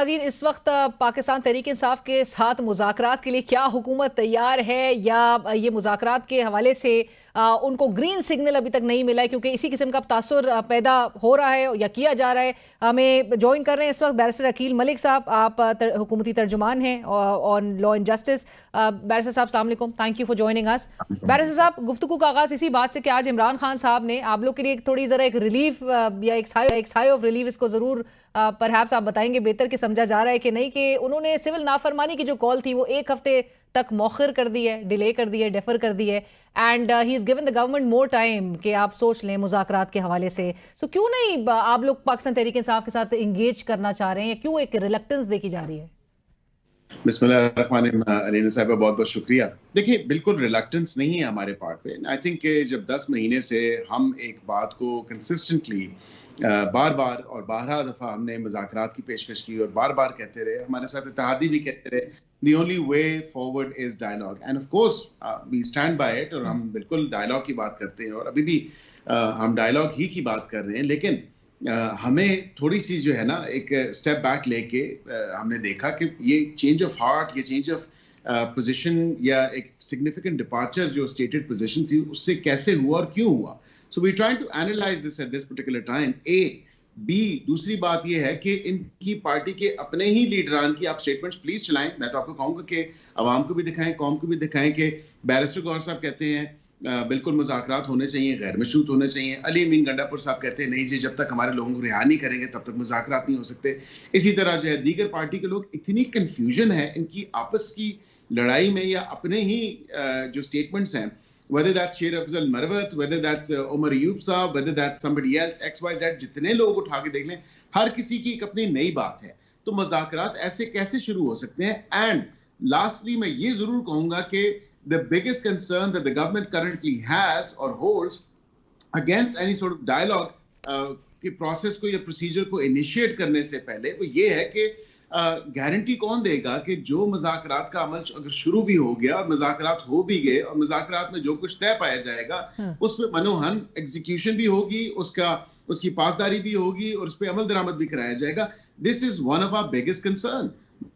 ناظرین اس وقت پاکستان تحریک انصاف کے ساتھ مذاکرات کے لیے کیا حکومت تیار ہے یا یہ مذاکرات کے حوالے سے ان کو گرین سگنل ابھی تک نہیں ملا ہے، کیونکہ اسی قسم کا تاثر پیدا ہو رہا ہے یا کیا جا رہا ہے. ہمیں جوائن کر رہے ہیں اس وقت بیرسٹر عقیل ملک صاحب، آپ حکومتی ترجمان ہیں on law and justice. Barrister صاحب السلام علیکم، تھینک یو فار جوائننگ اس. بیرسٹر صاحب، گفتگو کا آغاز اسی بات سے کہ آج عمران خان صاحب نے آپ لوگ کے لیے تھوڑی ذرا ایک ریلیف یا ایک سائے آف ریلیف، اس کو ضرور پرہیپس آپ بتائیں گے بہتر کہ سمجھا جا رہا ہے کہ نہیں، کہ انہوں نے سول نافرمانی کی جو کال تھی وہ ایک ہفتے تک مؤخر کر دی ہے، ڈیلے کر دی ہے، ڈیفر کر دی ہے، and he is given the government more time کہ آپ سوچ لیں مذاکرات کے حوالے سے. سو کیوں نہیں آپ لوگ پاکستان تحریک انصاف کے ساتھ انگیج کرنا چاہ رہے ہیں، کیوں ایک ریلکٹنس دیکھی جا رہی ہے؟ بسم اللہ الرحمن الرحیم. علینا صاحبہ بہت بہت شکریہ. دیکھیں، بالکل ریلکٹنس نہیں ہے ہمارے پارٹ پہ. آئی تھنک کہ جب 10 مہینے سے ہم ایک بات کو کنسسٹنٹلی بار بار اور بارہ دفعہ ہم نے مذاکرات کی پیشکش کی اور بار بار کہتے رہے، ہمارے ساتھ اتحادی بھی کہتے رہے the only way forward is dialogue, and of course we stand by it. اور ہم بالکل ڈائلاگ کی بات کرتے ہیں اور ابھی بھی ہم ڈائلاگ ہی کی بات کر رہے ہیں، لیکن ہمیں تھوڑی سی جو ہے نا ایک اسٹیپ بیک لے کے ہم نے دیکھا کہ یہ چینج آف ہارٹ، یہ چینج آف پوزیشن یا ایک سگنیفیکنٹ ڈپارچر جو اسٹیٹڈ پوزیشن تھی اس سے کیسے ہوا اور کیوں ہوا. So we trying to analyse this at this particular time. دوسری بات یہ ہے کہ ان کی پارٹی کے اپنے ہی لیڈران کی آپ سٹیٹمنٹس پلیز چلائیں. میں تو آپ کو کہوں گا کہ عوام کو بھی دکھائیں، قوم کو بھی دکھائیں کہ بیرسٹر گوہر صاحب کہتے ہیں بالکل مذاکرات ہونے چاہیے، غیر مشروط ہونے چاہیے. علی امین گنڈا پور صاحب کہتے ہیں نہیں جی، جب تک ہمارے لوگوں کو رہا نہیں کریں گے تب تک مذاکرات نہیں ہو سکتے. اسی طرح جو ہے دیگر پارٹی کے لوگ، اتنی کنفیوژن ہے ان کی آپس کی لڑائی میں یا اپنے ہی جو سٹیٹمنٹس ہیں، whether that's شیر افضل مروت، whether that's عمر ایوب صاحب، whether that's somebody else XYZ، جتنے لوگ اٹھا کے دیکھ لیں ہر کسی کی ایک اپنی نئی بات ہے. تو مذاکرات ایسے کیسے شروع ہو سکتے ہیں؟ اینڈ لاسٹلی میں یہ ضرور کہوں گا کہ the biggest concern that the government currently has or holds against any sort of dialogue کہ پروسیس کو یا پروسیجر کو انیشیٹ کرنے سے پہلے وہ یہ ہے کہ گارنٹی کون دے گا کہ جو مذاکرات کا عمل اگر شروع بھی ہو گیا اور مذاکرات ہو بھی گئے اور مذاکرات میں جو کچھ طے پایا جائے گا اس میں منوہن ایگزیکیوشن بھی ہوگی، اس کی پاسداری بھی ہوگی اور اس پہ عمل درآمد بھی کرایا جائے گا. This is one of our biggest concern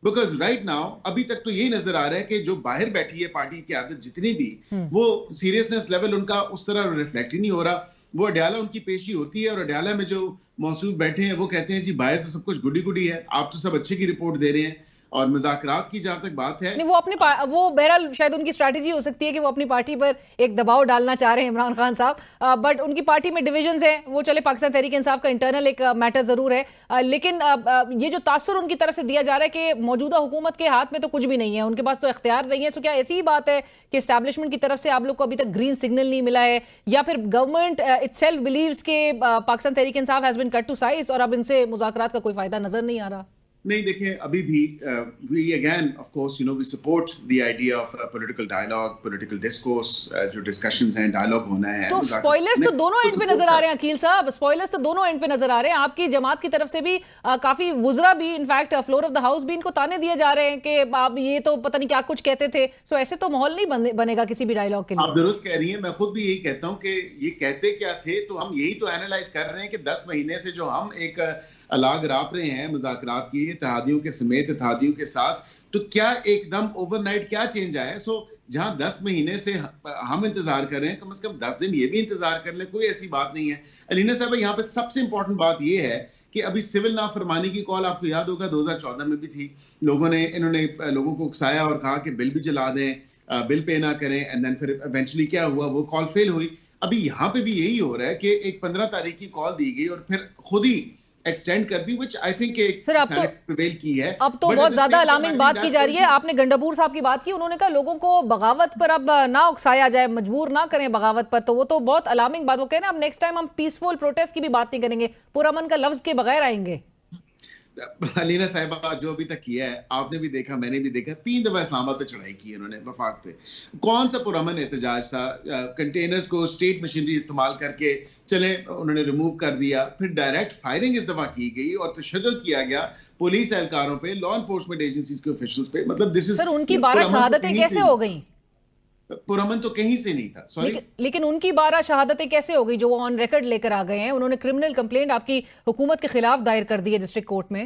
because right now ابھی تک تو یہی نظر آ رہا ہے کہ جو باہر بیٹھی ہے پارٹی کی عادت جتنی بھی، وہ سیریسنس لیول ان کا اس طرح ریفلیکٹ ہی نہیں ہو رہا. وہ اڈیالہ ان کی پیشی ہوتی ہے اور اڈیالہ میں جو موصوف بیٹھے ہیں وہ کہتے ہیں جی باہر تو سب کچھ گڈی گڈی ہے، آپ تو سب اچھے کی رپورٹ دے رہے ہیں. اور مذاکرات کی جہاں تک بات ہے، وہ بہرحال شاید ان کی اسٹریٹجی ہو سکتی ہے کہ وہ اپنی پارٹی پر ایک دباؤ ڈالنا چاہ رہے ہیں عمران خان صاحب، بٹ ان کی پارٹی میں ڈویژنز ہیں. وہ چلے پاکستان تحریک انصاف کا انٹرنل ایک میٹر ضرور ہے، لیکن یہ جو تاثر ان کی طرف سے دیا جا رہا ہے کہ موجودہ حکومت کے ہاتھ میں تو کچھ بھی نہیں ہے، ان کے پاس تو اختیار نہیں ہے. سو کیا ایسی ہی بات ہے کہ اسٹیبلشمنٹ کی طرف سے آپ لوگ کو ابھی تک گرین سگنل نہیں ملا ہے، یا پھر گورنمنٹ اٹ سیلف بلیوز کہ Pakistan Tehreek Insaf has been cut to size اور اب ان سے مذاکرات کا کوئی فائدہ نظر نہیں آ رہا؟ نہیں دیکھیں، ابھی بھی we again of course we support the idea of political dialogue, political discourse. جو ڈسکشنز ہیں، ڈائلاگ ہونا ہے. تو سپوائلرز تو دونوں اینڈ پہ نظر آ رہے ہیں عقیل صاحب، سپوائلرز تو دونوں اینڈ پہ نظر آ رہے ہیں. آپ کی جماعت کی طرف سے بھی کافی وزراء بھی، in fact floor of the house بھی ان کو تانے دیے جا رہے ہیں کہ آپ یہ تو پتہ نہیں کیا کچھ کہتے تھے. سو ایسے تو ماحول نہیں بنے گا کسی بھی ڈائلاگ کے لیے. آپ درست کہہ رہی ہیں، میں خود بھی یہی کہتا ہوں کہ یہ کہتے کیا تھے. تو ہم یہی تو اینالائز کر رہے ہیں کہ 10 مہینے سے جو ہم ایک الاگ راپ رہے ہیں مذاکرات کی اتحادیوں کے سمیت اتحادیوں کے ساتھ، تو کیا ایک دم اوور نائٹ کیا چینج آیا ہے؟ سو جہاں 10 مہینے سے ہم انتظار کر رہے ہیں، کم از کم 10 دن یہ بھی انتظار کر لیں، کوئی ایسی بات نہیں ہے. علینا صاحب یہاں پہ سب سے امپورٹنٹ بات یہ ہے کہ ابھی سول نافرمانی کی کال آپ کو یاد ہوگا 2014 میں بھی تھی. انہوں نے لوگوں کو اکسایا اور کہا کہ بل بھی جلا دیں، بل پے نہ کریں، اینڈ دین پھر ایونچولی کیا ہوا، وہ کال فیل ہوئی. ابھی یہاں پہ بھی یہی ہو رہا ہے کہ ایک 15 تاریخ کی کال دی گئی اور پھر خود ہی ایکسٹینڈ کر دی، which I think senate prevail کی ہے. اب تو بہت زیادہ الارمنگ بات کی جا رہی ہے. آپ نے گنڈاپور صاحب کی بات کی، انہوں نے کہا لوگوں کو بغاوت پر اب نہ اکسایا جائے، مجبور نہ کریں بغاوت پر. تو وہ تو بہت الارمنگ بات. وہ کہہ رہے ہیں اب نیکسٹ ٹائم ہم پیسفل پروٹیسٹ کی بھی بات نہیں کریں گے، پرامن کا لفظ کے بغیر آئیں گے. علینا صاحبہ جو ابھی تک کیا ہے، آپ نے بھی دیکھا، میں نے بھی دیکھا، 3 دفعہ اسلام آباد پہ چڑھائی کی انہوں نے وفاق پہ. کون سا پرامن احتجاج تھا؟ کنٹینرز کو اسٹیٹ مشینری استعمال کر کے چلے انہوں نے ریموو کر دیا. پھر ڈائریکٹ فائرنگ اس دفعہ کی گئی اور تشدد کیا گیا پولیس اہلکاروں پہ، لا انفورسمنٹ ایجنسیز کے آفیشلز پہ. مطلب دس از سر ان کی 12 شہادتیں کیسے ہو گئیں؟ پرامن تو کہیں سے نہیں تھا. لیکن ان کی 12 شہادتیں کیسے ہو گئی جو وہ آن ریکارڈ لے کر آ گئے ہیں؟ انہوں نے کرمنل کمپلینٹ آپ کی حکومت کے خلاف دائر کر دی ہے ڈسٹرکٹ کورٹ میں.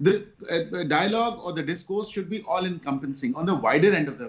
The dialogue or the discourse should be all encompassing on the wider end of the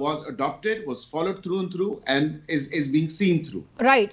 was adopted, was followed through and through and is being seen through. Right,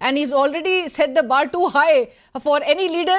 and he's already set the bar too high for any leader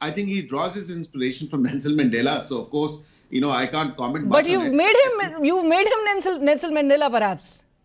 I think he draws his inspiration from Nelson Mandela, so of course, you know, I can't comment. But you've made him Nelson Mandela, perhaps.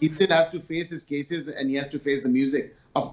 he still has to face his cases and he has to face the music of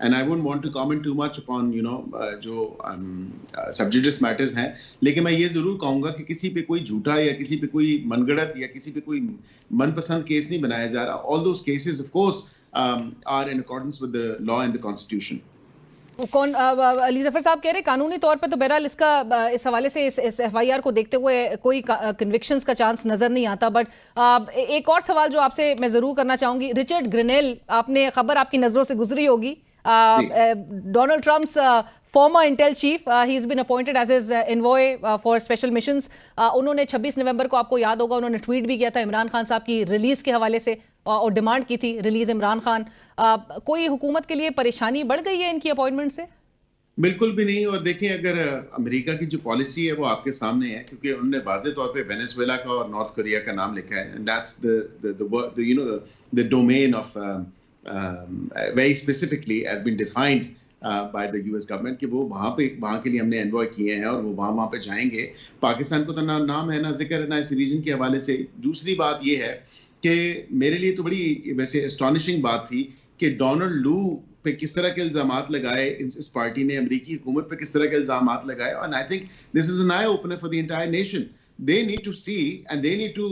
and I wouldn't want to comment too much upon جو sub judice matters ہیں, لیکن میں یہ ضرور کہوں گا کہ کسی پہ کوئی جھوٹا یا کسی پہ کوئی من گڑت یا کسی پہ کوئی من پسند کیس نہیں بنایا جا رہا. All those cases of course are in accordance with the law and the constitution. کون علی ظفر صاحب کہہ رہے قانونی طور پہ تو بہرحال اس حوالے سے اس ایف آئی آر کو دیکھتے ہوئے کوئی کنوکشنز کا چانس نظر نہیں آتا. بٹ ایک اور سوال جو آپ سے میں ضرور کرنا چاہوں گی, رچرڈ گرینیل, آپ نے خبر آپ کی نظروں سے گزری ہوگی, Donald Trump's former intel chief, he's been appointed as his envoy for special missions. انہوں نے 26 نومبر کو آپ کو یاد ہوگا انہوں نے ٹویٹ بھی کیا تھا عمران خان صاحب کی ریلیز کے حوالے سے اور ڈیمانڈ کی تھی ریلیز عمران خان. کوئی حکومت کے لیے پریشانی بڑھ گئی ہے ان کی اپوائنٹمنٹ سے؟ بالکل بھی نہیں. اور دیکھیں اگر امریکہ کی جو پالیسی ہے وہ آپ کے سامنے ہے, کیونکہ انہوں نے واضح طور پہ وینیزویلا کا اور نارتھ کوریا کا نام لکھا ہے, and that's the domain of very specifically has been defined by the US government کہ وہ وہاں کے لیے ہم نے انوائے کیے ہیں اور وہ وہاں پہ جائیں گے. پاکستان کو تو نہ نام ہے نہ ذکر ہے نہ اس ریجن کے حوالے سے. دوسری بات یہ ہے کہ میرے لیے تو بڑی ویسے اسٹانشنگ بات تھی کہ ڈونلڈ لو پہ کس طرح کے الزامات لگائے اس پارٹی نے, امریکی حکومت پہ کس طرح کے الزامات لگائے. اور I think this is an eye opener for the entire nation. They need to see and they need to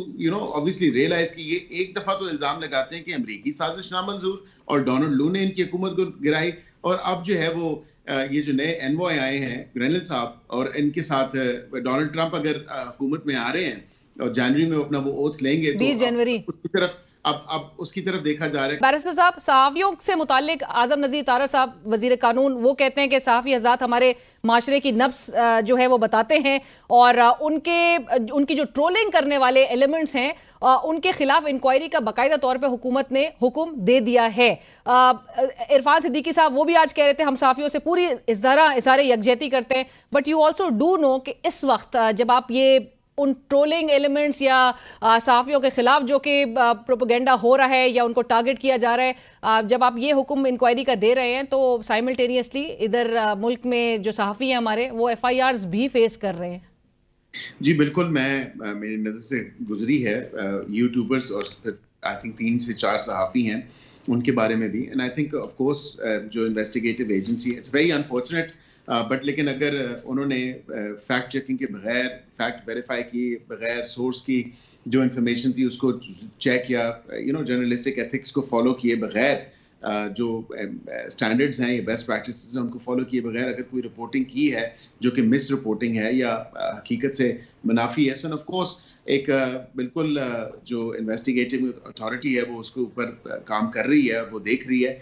obviously realize کہ یہ ایک دفعہ تو الزام لگاتے ہیں کہ امریکی سازش نامنظور اور ڈونلڈ لو نے ان کی حکومت کو گرائی, اور اب جو ہے وہ یہ جو نئے انوائے آئے ہیں گرینل صاحب اور ان کے ساتھ ڈونلڈ ٹرمپ اگر حکومت میں آ رہے ہیں اور جنوری میں اپنا وہ اوتھ لیں گے 20 جنوری اس کی طرف اب اس کی طرف دیکھا جا رہا ہے. بیرسٹر صاحب, صحافیوں سے متعلق اعظم نذیر طارر صاحب وزیر قانون وہ کہتے ہیں کہ صحافی حضرات ہمارے معاشرے کی نبض جو ہے وہ بتاتے ہیں, اور ان کی جو ٹرولنگ کرنے والے ایلیمنٹس ہیں ان کے خلاف انکوائری کا باقاعدہ طور پہ حکومت نے حکم دے دیا ہے. عرفان صدیقی صاحب وہ بھی آج کہہ رہے تھے ہم صحافیوں سے پوری اظہار یکجہتی کرتے ہیں, بٹ یو آلسو ڈو نو کہ اس وقت جب آپ یہ ان ٹرولنگ ایلیمنٹس یا صحافیوں کے خلاف جو کہ پروپیگنڈا ہو رہا ہے یا ان کو ٹارگٹ کیا جا رہا ہے, جب آپ یہ حکم انکوائری کا دے رہے ہیں تو سائملٹینیسلی ادھر ملک میں جو صحافی ہیں ہمارے وہ ایف آئی آرز بھی فیس کر رہے ہیں. جی بالکل, میری نظر سے گزری ہے یوٹیوبرز اور آئی تھنک 3 سے 4 صحافی ہیں ان کے بارے میں بھی, and I think of course جو investigative agency it's very unfortunate, but لیکن اگر انہوں نے فیکٹ چیکنگ کے بغیر, فیکٹ ویریفائی کیے بغیر, سورس کی جو انفارمیشن تھی اس کو چیک یا جرنلسٹک ایتھکس کو فالو کیے بغیر, جو اسٹینڈرڈز ہیں یا بیسٹ پریکٹسز ہیں ان کو فالو کیے بغیر اگر کوئی رپورٹنگ کی ہے جو کہ مس رپورٹنگ ہے یا حقیقت سے منافی ہے, سو آف کورس ایک بالکل جو انویسٹیگیٹنگ اتھارٹی ہے وہ اس کے اوپر کام کر رہی ہے, وہ دیکھ رہی ہے.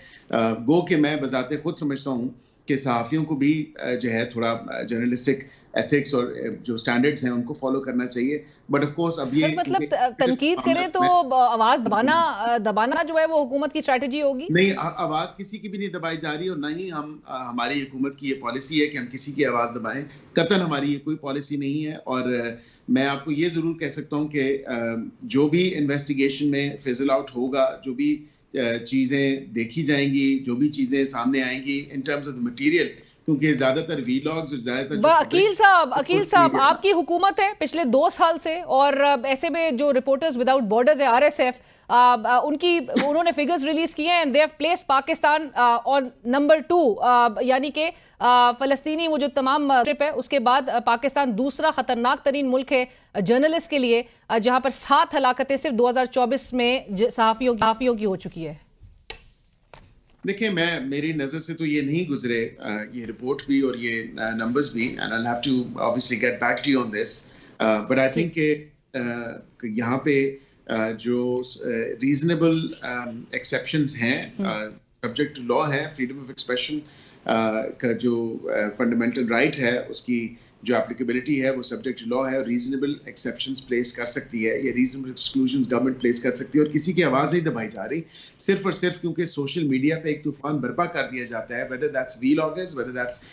گو کہ میں بذات خود سمجھتا ہوں کہ صحافیوں کو بھی جو ہے تھوڑا جرنلسٹک ایتھکس اور جو سٹینڈرڈز ہیں ان کو فالو کرنا چاہیے. بٹ آف کورس اب یہ مطلب تنقید کریں تو آواز دبانا جو ہے وہ حکومت کی اسٹریٹجی ہوگی نہیں, آواز کسی کی بھی نہیں دبائی جا رہی, اور نہ ہی ہماری حکومت کی یہ پالیسی ہے کہ ہم کسی کی آواز دبائیں. قطعاً ہماری یہ کوئی پالیسی نہیں ہے. اور میں آپ کو یہ ضرور کہہ سکتا ہوں کہ جو بھی انویسٹیگیشن میں فزل آؤٹ ہوگا, جو بھی چیزیں دیکھی جائیں گی, جو بھی چیزیں سامنے آئیں گی in terms of the material, کیونکہ زیادہ تر ویلاگز اور زیادہ تر عقیل صاحب آپ کی حکومت ہے پچھلے 2 سال سے, اور ایسے میں جو رپورٹرز وداؤٹ بارڈرز ہے RSF, انہوں نے فگرز ریلیز کیے ہیں, and they have placed Pakistan on number 2, یعنی کہ فلسطینی وہ جو تمام ٹرپ ہے اس کے بعد پاکستان دوسرا خطرناک ترین ملک ہے جرنلسٹ کے لیے, جہاں پر 7 ہلاکتیں صرف 2024 میں صحافیوں کی ہو چکی ہے. دیکھیں میری نظر سے تو یہ نہیں گزرے یہ رپورٹ بھی اور یہ نمبرز بھی, and I'll have to obviously get back to you on this, but I think کہ یہاں پہ جو ریزنیبل ایکسیپشنز ہیں, سبجیکٹ ٹو لا ہے, فریڈم آف ایکسپریشن کا جو فنڈامنٹل رائٹ ہے اس کی جو اپلیکیبلٹی ہے وہ سبجیکٹ ٹو لا ہے, اور ریزنیبل ایکسیپشنز پلیس کر سکتی ہے یا ریزنیبل ایکسکلوژنز گورنمنٹ پلیس کر سکتی ہے, اور کسی کی آواز نہیں دبائی جا رہی صرف اور صرف کیونکہ سوشل میڈیا پہ ایک طوفان برپا کر دیا جاتا ہے, whether that's vloggers, whether that's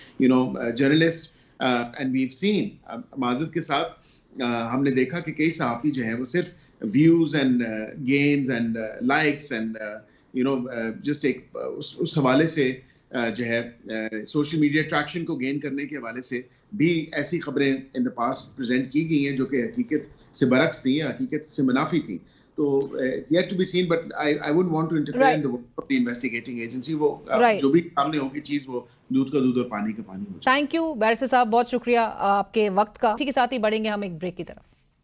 journalists, and we've seen معذرت کے ساتھ ہم نے دیکھا کہ کئی صحافی جو ہیں وہ صرف views and gains and likes and just ایک اس حوالے سے جو ہے سوشل میڈیا اٹریکشن کو گین کرنے کے حوالے سے بھی ایسی خبریں ان دا پاسٹ پریزنٹ کی گئی ہیں جو کہ حقیقت سے برعکس تھیں یا حقیقت سے منافی تھیں. تو it's yet to be seen, but I wouldn't want to interfere in the work of the investigating agency. وہ جو بھی سامنے ہوگی چیز وہ دودھ کا دودھ اور پانی کا پانی ہو جائے. تھینک یو بیرسٹر صاحب، بہت شکریہ آپ کے وقت کا. اسی کے ساتھ ہی بڑھیں گے ہم ایک بریک کی طرف.